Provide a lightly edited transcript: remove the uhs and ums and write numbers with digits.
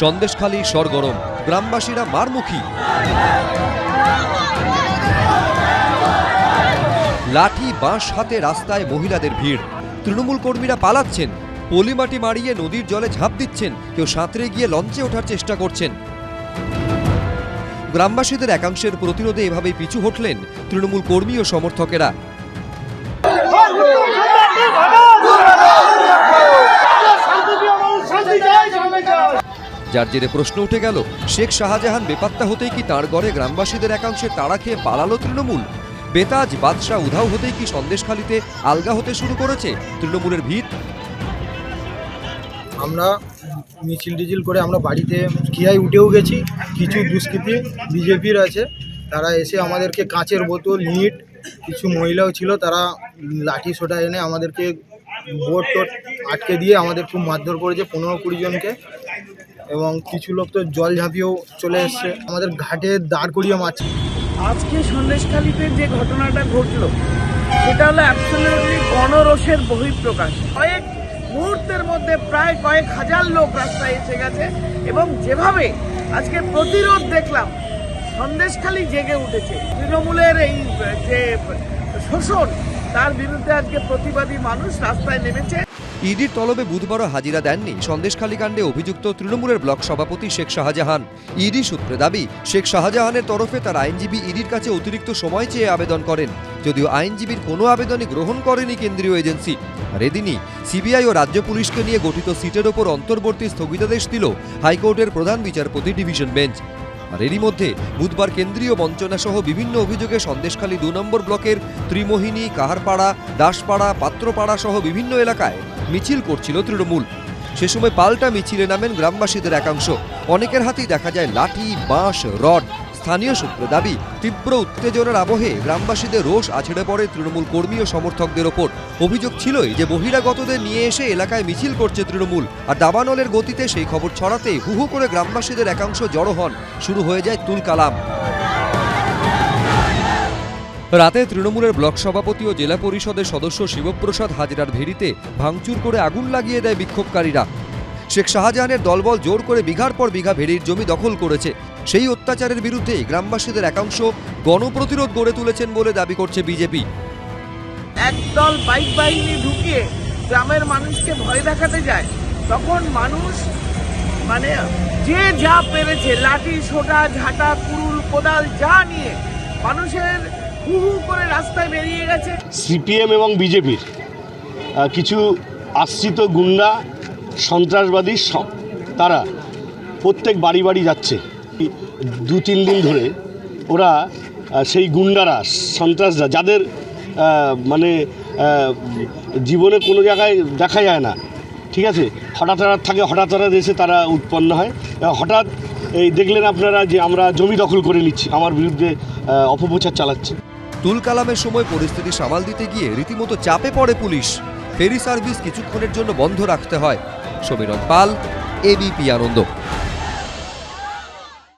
সন্দেশখালী সরগরম, গ্রামবাসীরা মারমুখী। লাঠি বাঁশ হাতে রাস্তায় মহিলাদের ভিড়। তৃণমূল কর্মীরা পালাচ্ছেন, পলিমাটি মারিয়ে নদীর জলে ঝাঁপ দিচ্ছেন, কেউ সাঁতরে গিয়ে লঞ্চে ওঠার চেষ্টা করছেন। গ্রামবাসীদের একাংশের প্রতিরোধে এভাবেই পিছু হটলেন তৃণমূল কর্মী ও সমর্থকেরা। যার জেরে প্রশ্ন উঠে গেল, শেখ শাহজাহান বেপাত্তা হতেই কি তাঁর গড়ে গ্রামবাসীদের একাংশের তাড়া খেয়ে পালালো তৃণমূল? বেতাজ বাদশাহ উধাও হতেই কি সন্দেশখালীতে আলগা হতে শুরু করেছে তৃণমূলের ভিত? আমরা মিছিল টিছিল করে আমরা বাড়িতে খেয়ায় উঠেও গেছি। কিছু দুষ্কৃতী বিজেপির আছে, তারা এসে আমাদেরকে কাঁচের বোতল, ইট, কিছু মহিলাও ছিল, তারা লাঠি সোটা এনে আমাদেরকে বোট টোট আটকে দিয়ে আমাদের খুব মারধর করেছে, 15-20 জনকে। এবং কিছু লোক তো জল ঝাঁপিয়েও চলে এসছে, আমাদের ঘাটে দাঁড় করিয়ে মারছে। আজকে সন্দেশখালীতে যে ঘটনাটা ঘটলো সেটা হলো অ্যাবসলিউটলি গণরোষের বহিঃপ্রকাশ। কয়েক মুহূর্তের মধ্যে প্রায় কয়েক হাজার লোক রাস্তায় এসে গেছে এবং যেভাবে আজকে প্রতিরোধ দেখলাম, সন্দেশখালী জেগে উঠেছে। তৃণমূলের এই যে শোষণ, তার বিরুদ্ধে আজকে প্রতিবাদী মানুষ রাস্তায় নেমেছে। ইডির তলবে বুধবারও হাজিরা দেননি সন্দেশখালী কাণ্ডে অভিযুক্ত তৃণমূলের ব্লক সভাপতি শেখ শাহজাহান। ইডি সূত্রে দাবি, শেখ শাহজাহানের তরফে তার আইনজীবী ইডির কাছে অতিরিক্ত সময় চেয়ে আবেদন করেন, যদিও আইনজীবীর কোনো আবেদনই গ্রহণ করেনি কেন্দ্রীয় এজেন্সি। আর এদিনই সিবিআই ও রাজ্য পুলিশকে নিয়ে গঠিত সিটের ওপর অন্তর্বর্তী স্থগিতাদেশ দিল হাইকোর্টের প্রধান বিচারপতি ডিভিশন বেঞ্চ। আর এরই মধ্যে বুধবার কেন্দ্রীয় বঞ্চনা সহ বিভিন্ন অভিযোগে সন্দেশখালী 2 নম্বর ব্লকের ত্রিমোহিনী, কাহারপাড়া, দাসপাড়া, পাত্রপাড়া সহ বিভিন্ন এলাকায় মিছিল করছিল তৃণমূল। সে সময় পাল্টা মিছিলে নামেন গ্রামবাসীদের একাংশ। অনেকের হাতেই দেখা যায় লাঠি, বাঁশ, রড। স্থানীয় সূত্রে দাবি, তীব্র উত্তেজনার আবহে গ্রামবাসীদের রোষ আছড়ে পড়ে তৃণমূল কর্মী ও সমর্থকদের ওপর। অভিযোগ ছিলই যে বহিরাগতদের নিয়ে এসে এলাকায় মিছিল করছে তৃণমূল। আর দাবানলের গতিতে সেই খবর ছড়াতেই হু হু করে গ্রামবাসীদের একাংশ জড়ো হন। শুরু হয়ে যায় তুলকালাম। রাতে তৃণমূলের ব্লক সভাপতি ও জেলা পরিষদের সদস্য শিবপ্রসাদ হাজরার ভেড়িতে ভাঙচুর করে আগুন লাগিয়ে দেয় বিক্ষোভকারীরা। শেখ শাহজাহানের দলবল জোর করে বিঘার পর বিঘা ভেড়ির জমি দখল করেছে। সেই অত্যাচারের বিরুদ্ধে গ্রামবাসীদের একাংশ গণপ্রতিরোধ গড়ে তুলেছেন বলে দাবি করছে বিজেপি। একদল বাইক বাহিনী ঢুকিয়ে গ্রামের মানুষকে ভয় দেখাতে যায়, তখন মানুষ যে যা পেরেছে, লাঠি, সোটা, ঝাঁটা, কুড়ুল, কোদাল যা নিয়ে মানুষের হু হু করে রাস্তায় বেরিয়ে গেছে। সিপিএম এবং বিজেপির কিছু আশ্রিত গুন্ডা, সন্ত্রাসবাদী, তারা প্রত্যেক বাড়ি বাড়ি যাচ্ছে। 2-3 দিন ধরে ওরা সেই গুন্ডারা, সন্ত্রাসরা, যাদের জীবনে কোনো জায়গায় দেখা যায় না, ঠিক আছে, হঠাৎ থাকে, হঠাৎ এসে তারা উৎপন্ন হয়। হঠাৎ এই দেখলেন আপনারা যে আমরা জমি দখল করে নিচ্ছি, আমার বিরুদ্ধে অপপ্রচার চালাচ্ছে। তুলকালামের সময় পরিস্থিতি সামাল দিতে গিয়ে রীতিমতো চাপে পড়ে পুলিশ। ফেরি সার্ভিস কিছুক্ষণের জন্য বন্ধ রাখতে হয়। সমীরণ পাল, এবিপি আনন্দ।